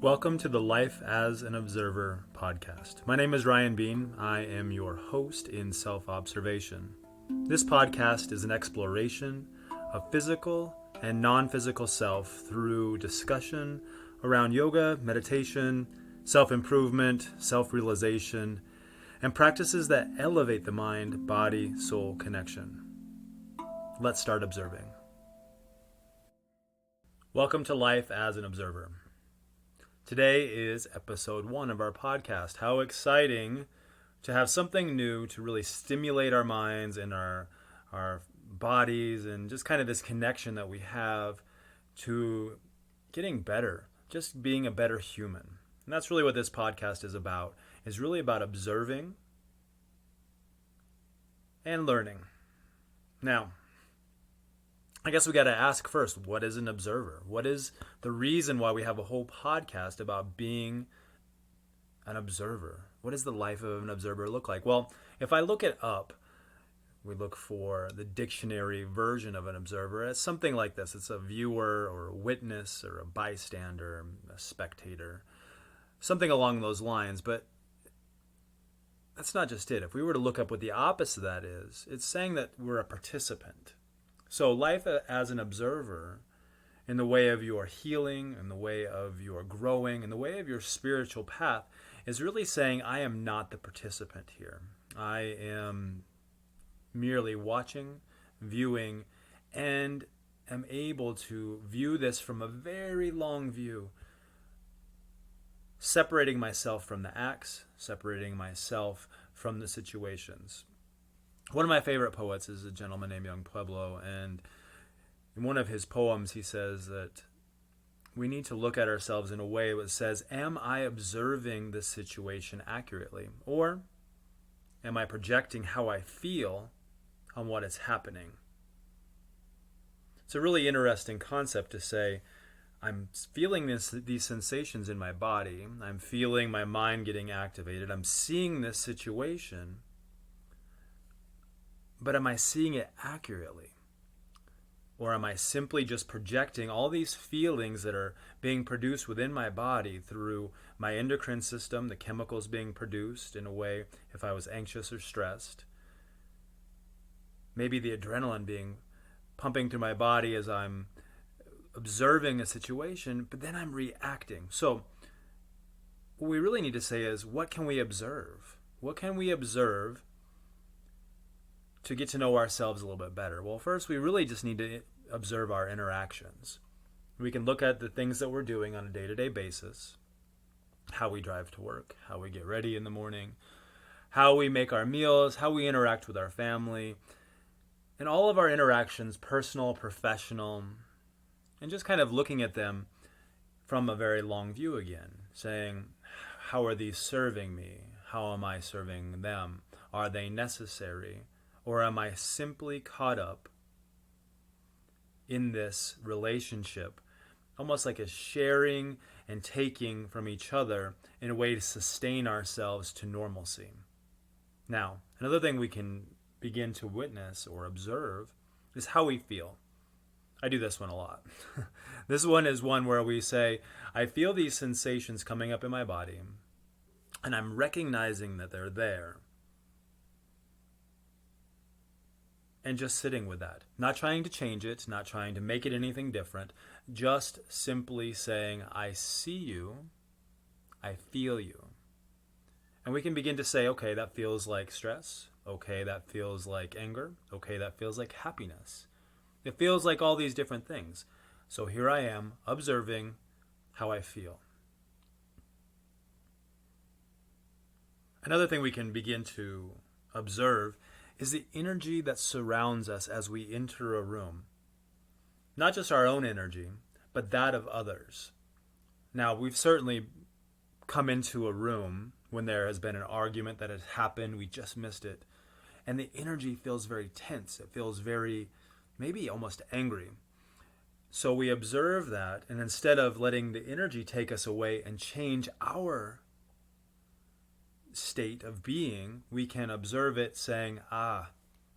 Welcome to the Life as an Observer podcast. My name is Ryan Bean. I am your host in self-observation. This podcast is an exploration of physical and non-physical self through discussion around yoga, meditation, self-improvement, self-realization, and practices that elevate the mind-body-soul connection. Let's start observing. Welcome to Life as an Observer. Today is episode 1 of our podcast. How exciting to have something new to really stimulate our minds and our bodies, and just kind of this connection that we have to getting better, just being a better human. And that's really what this podcast is about. It's really about observing and learning. Now, I guess we got to ask first, what is an observer? What is the reason why we have a whole podcast about being an observer? What does the life of an observer look like? Well, if I look it up, we look for the dictionary version of an observer as something like this. It's a viewer or a witness or a bystander, a spectator, something along those lines. But that's not just it. If we were to look up what the opposite of that is, it's saying that we're a participant. So life as an observer, in the way of your healing, in the way of your growing, in the way of your spiritual path, is really saying, I am not the participant here. I am merely watching, viewing, and am able to view this from a very long view, separating myself from the acts, separating myself from the situations. One of my favorite poets is a gentleman named Young Pueblo, and in one of his poems he says that we need to look at ourselves in a way that says, am I observing this situation accurately? Or am I projecting how I feel on what is happening? It's a really interesting concept to say, I'm feeling these sensations in my body, I'm feeling my mind getting activated, I'm seeing this situation, but am I seeing it accurately? Or am I simply just projecting all these feelings that are being produced within my body through my endocrine system, the chemicals being produced in a way if I was anxious or stressed? Maybe the adrenaline being pumping through my body as I'm observing a situation, but then I'm reacting. So what we really need to say is, what can we observe? What can we observe to get to know ourselves a little bit better? Well, first, we really just need to observe our interactions. We can look at the things that we're doing on a day-to-day basis, how we drive to work, how we get ready in the morning, how we make our meals, how we interact with our family, and all of our interactions, personal, professional, and just kind of looking at them from a very long view again, saying, how are these serving me? How am I serving them? Are they necessary? Or am I simply caught up in this relationship, almost like a sharing and taking from each other in a way to sustain ourselves to normalcy? Now, another thing we can begin to witness or observe is how we feel. I do this one a lot. This one is one where we say, I feel these sensations coming up in my body, and I'm recognizing that they're there. And just sitting with that. Not trying to change it, not trying to make it anything different. Just simply saying, I see you, I feel you. And we can begin to say, okay, that feels like stress. Okay, that feels like anger. Okay, that feels like happiness. It feels like all these different things. So here I am, observing how I feel. Another thing we can begin to observe is the energy that surrounds us as we enter a room. Not just our own energy, but that of others. Now, we've certainly come into a room when there has been an argument that has happened, we just missed it, and the energy feels very tense. It feels very, maybe almost angry. So we observe that, and instead of letting the energy take us away and change our state of being, we can observe it saying,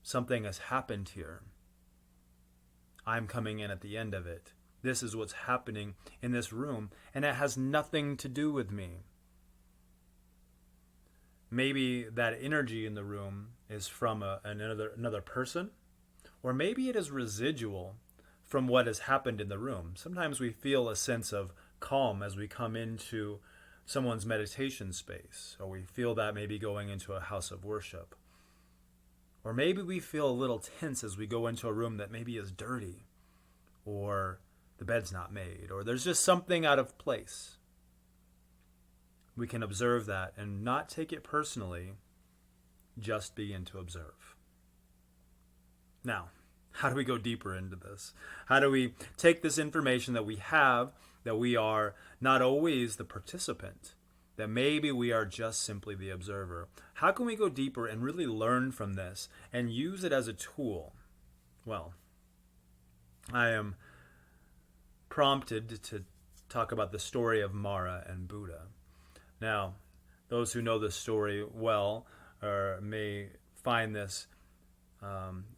something has happened here. I'm coming in at the end of it. This is what's happening in this room, and it has nothing to do with me. Maybe that energy in the room is from another person, or maybe it is residual from what has happened in the room. Sometimes we feel a sense of calm as we come into someone's meditation space, or we feel that maybe going into a house of worship. Or maybe we feel a little tense as we go into a room that maybe is dirty, or the bed's not made, or there's just something out of place. We can observe that and not take it personally, just begin to observe. Now, how do we go deeper into this? How do we take this information that we have, that we are not always the participant, that maybe we are just simply the observer? How can we go deeper and really learn from this and use it as a tool? Well, I am prompted to talk about the story of Mara and Buddha. Now, those who know this story well may find this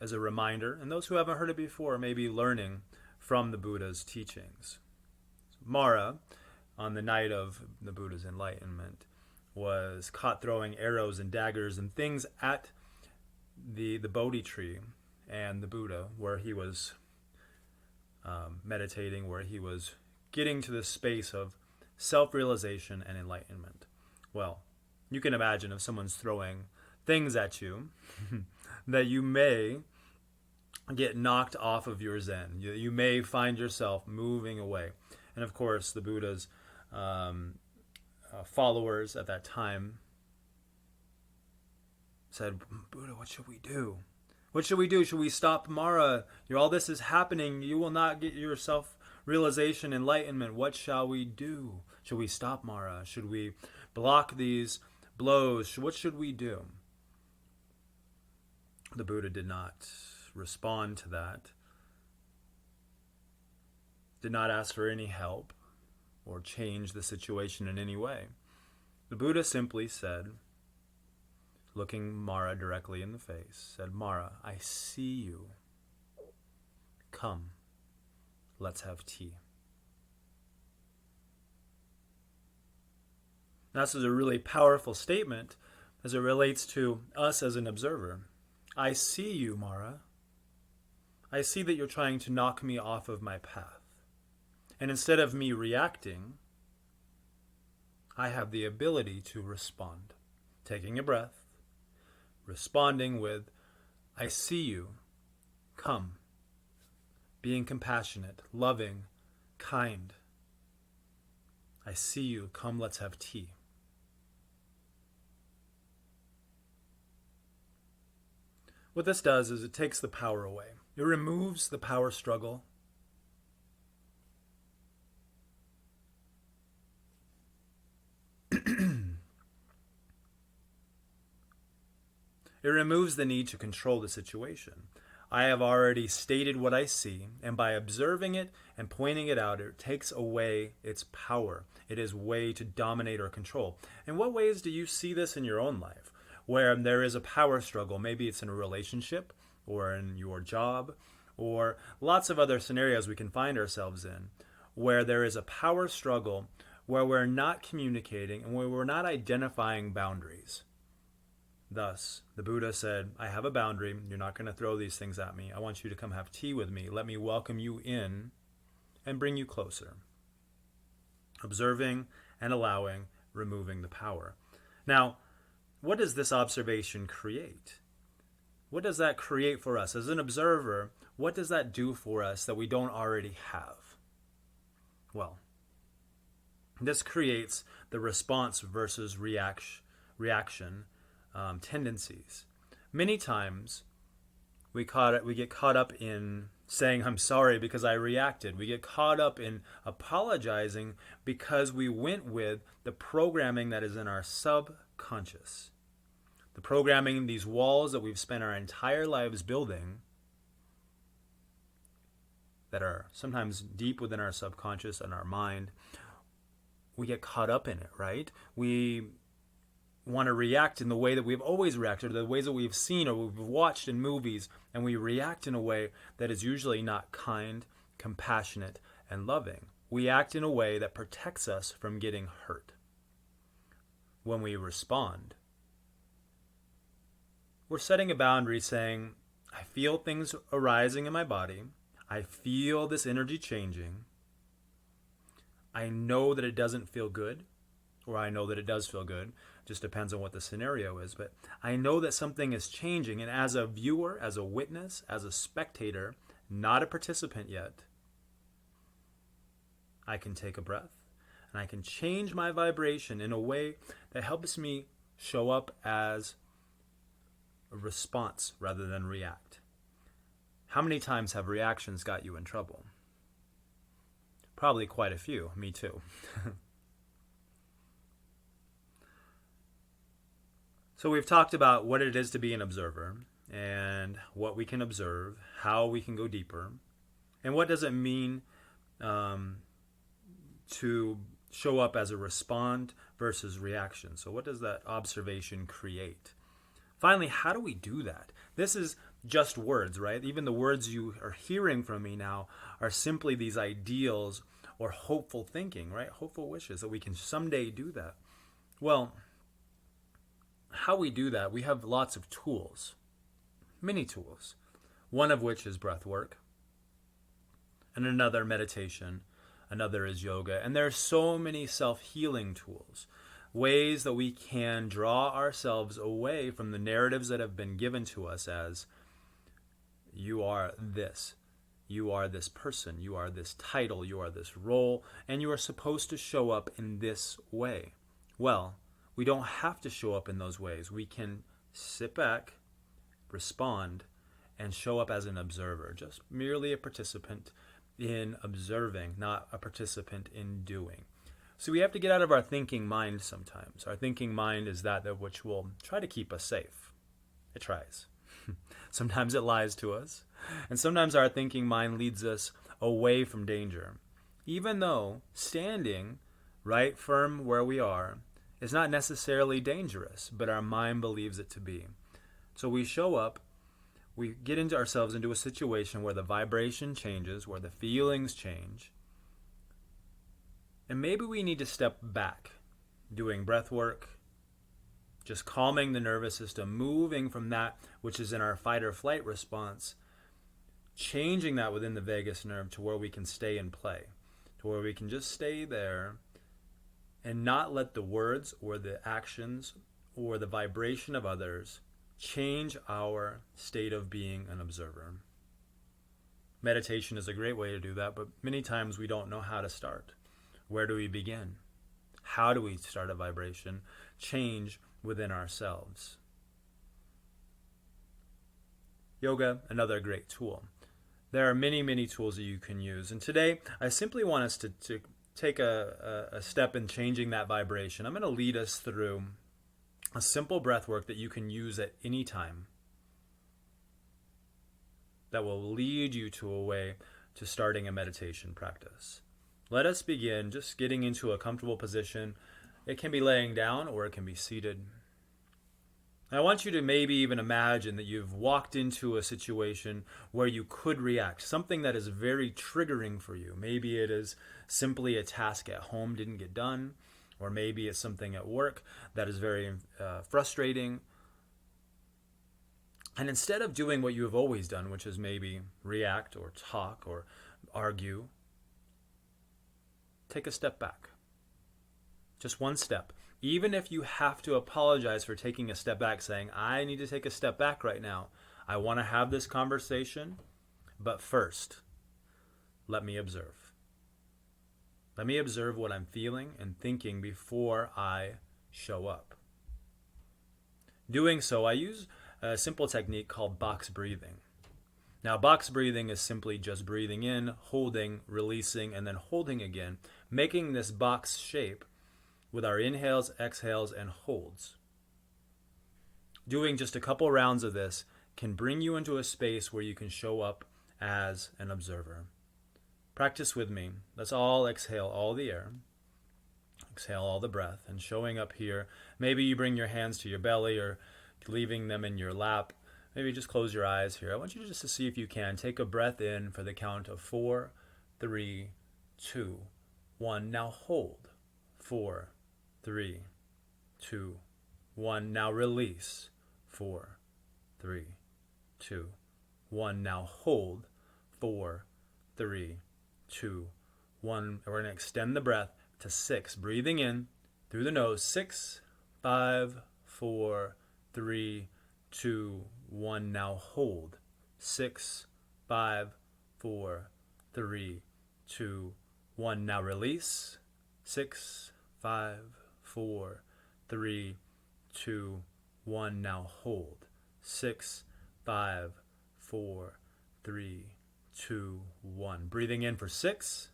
as a reminder, and those who haven't heard it before may be learning from the Buddha's teachings. Mara, on the night of the Buddha's enlightenment, was caught throwing arrows and daggers and things at the Bodhi tree and the Buddha, where he was meditating, where he was getting to this space of self-realization and enlightenment. Well, you can imagine if someone's throwing things at you that you may get knocked off of your Zen. You may find yourself moving away. And of course, the Buddha's followers at that time said, Buddha, what should we do? What should we do? Should we stop Mara? All this is happening. You will not get your self-realization, enlightenment. What shall we do? Should we stop Mara? Should we block these blows? What should we do? The Buddha did not respond to that, did not ask for any help or change the situation in any way. The Buddha simply said, looking Mara directly in the face, said, Mara, I see you. Come, let's have tea. Now, this is a really powerful statement as it relates to us as an observer. I see you, Mara. I see that you're trying to knock me off of my path. And instead of me reacting, I have the ability to respond. Taking a breath, responding with, I see you. Come. Being compassionate, loving, kind. I see you. Come, let's have tea. What this does is it takes the power away. It removes the power struggle. It removes the need to control the situation. I have already stated what I see, and by observing it and pointing it out, it takes away its power. It is a way to dominate or control. In what ways do you see this in your own life? Where there is a power struggle, maybe it's in a relationship or in your job or lots of other scenarios we can find ourselves in, where there is a power struggle, where we're not communicating and where we're not identifying boundaries. Thus, the Buddha said, I have a boundary. You're not going to throw these things at me. I want you to come have tea with me. Let me welcome you in and bring you closer. Observing and allowing, removing the power. Now, what does this observation create? What does that create for us? As an observer, what does that do for us that we don't already have? Well, this creates the response versus reaction tendencies. Many times we get caught up in saying, I'm sorry because I reacted. We get caught up in apologizing because we went with the programming that is in our subconscious. The programming, these walls that we've spent our entire lives building, that are sometimes deep within our subconscious and our mind, we get caught up in it, right? We want to react in the way that we've always reacted, or the ways that we've seen or we've watched in movies, and we react in a way that is usually not kind, compassionate, and loving. We act in a way that protects us from getting hurt. When we respond, we're setting a boundary saying, I feel things arising in my body. I feel this energy changing. I know that it doesn't feel good, or I know that it does feel good. Just depends on what the scenario is. But I know that something is changing. And as a viewer, as a witness, as a spectator, not a participant yet, I can take a breath and I can change my vibration in a way that helps me show up as a response rather than react. How many times have reactions got you in trouble? Probably quite a few. Me too. So we've talked about what it is to be an observer and what we can observe, how we can go deeper, and what does it mean to show up as a respond versus reaction. So what does that observation create? Finally, how do we do that? This is just words, right? Even the words you are hearing from me now are simply these ideals or hopeful thinking, right? Hopeful wishes that we can someday do that. Well, how we do that, we have lots of tools, many tools, one of which is breath work, and another meditation, another is yoga. And there are so many self-healing tools, ways that we can draw ourselves away from the narratives that have been given to us as you are this person, you are this title, you are this role, and you are supposed to show up in this way. Well, we don't have to show up in those ways. We can sit back, respond, and show up as an observer, just merely a participant in observing, not a participant in doing. So we have to get out of our thinking mind sometimes. Our thinking mind is that which will try to keep us safe. It tries. Sometimes it lies to us, and sometimes our thinking mind leads us away from danger. Even though standing right firm where we are is not necessarily dangerous, but our mind believes it to be. So we show up, we get into ourselves into a situation where the vibration changes, where the feelings change, and maybe we need to step back, doing breath work, just calming the nervous system, moving from that which is in our fight or flight response, changing that within the vagus nerve to where we can stay and play, to where we can just stay there and not let the words or the actions or the vibration of others change our state of being an observer. Meditation is a great way to do that, but many times we don't know how to start. Where do we begin? How do we start a vibration change within ourselves? Yoga, another great tool. There are many, many tools that you can use. And today, I simply want us to take a step in changing that vibration. I'm going to lead us through a simple breath work that you can use at any time that will lead you to a way to starting a meditation practice. Let us begin just getting into a comfortable position. It can be laying down or it can be seated. I want you to maybe even imagine that you've walked into a situation where you could react, something that is very triggering for you. Maybe it is simply a task at home didn't get done, or maybe it's something at work that is very frustrating. And instead of doing what you have always done, which is maybe react or talk or argue, take a step back. Just one step. Even if you have to apologize for taking a step back, saying, I need to take a step back right now. I want to have this conversation, but first, let me observe. Let me observe what I'm feeling and thinking before I show up. Doing so, I use a simple technique called box breathing. Now, box breathing is simply just breathing in, holding, releasing, and then holding again, making this box shape with our inhales, exhales, and holds. Doing just a couple rounds of this can bring you into a space where you can show up as an observer. Practice with me. Let's all exhale all the air. Exhale all the breath. And showing up here, maybe you bring your hands to your belly or leaving them in your lap. Maybe just close your eyes here. I want you just to see if you can take a breath in for the count of 4, 3, 2, 1. Now hold. 4, 3, 2, 1. Now release. 4, 3, 2, 1. Now hold. 4, 3, 2, 1. We're going to extend the breath to 6. Breathing in through the nose. 6, 5, 4, 3, 2, 1. Now hold. 6, 5, 4, 3, 2, 1. Now release. 6, 5, 4, 3, 2, 1. Now hold. 6, 5, 4, 3, 2, 1. Breathing in for 6.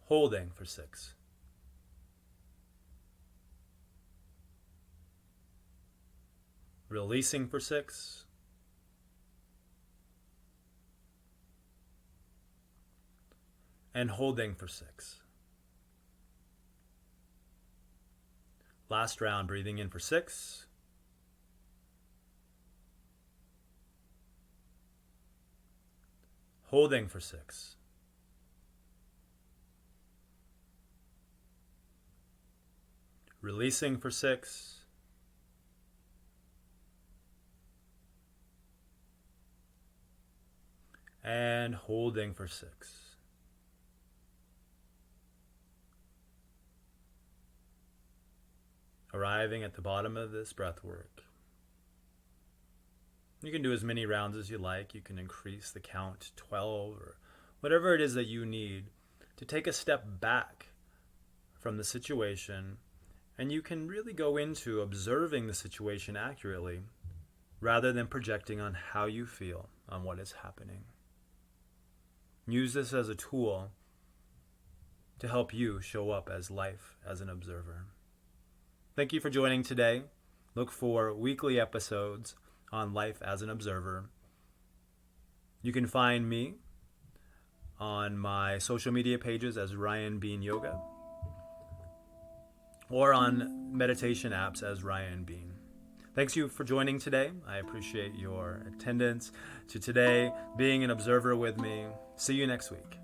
Holding for 6. Releasing for 6. And holding for 6. Last round, breathing in for 6. Holding for 6. Releasing for 6. And holding for 6. Arriving at the bottom of this breath work. You can do as many rounds as you like. You can increase the count to 12 or whatever it is that you need to take a step back from the situation, and you can really go into observing the situation accurately rather than projecting on how you feel on what is happening. Use this as a tool to help you show up as life as an observer. Thank you for joining today. Look for weekly episodes on life as an observer. You can find me on my social media pages as Ryan Bean Yoga or on meditation apps as Ryan Bean. Thanks you for joining today. I appreciate your attendance to today, being an observer with me. See you next week.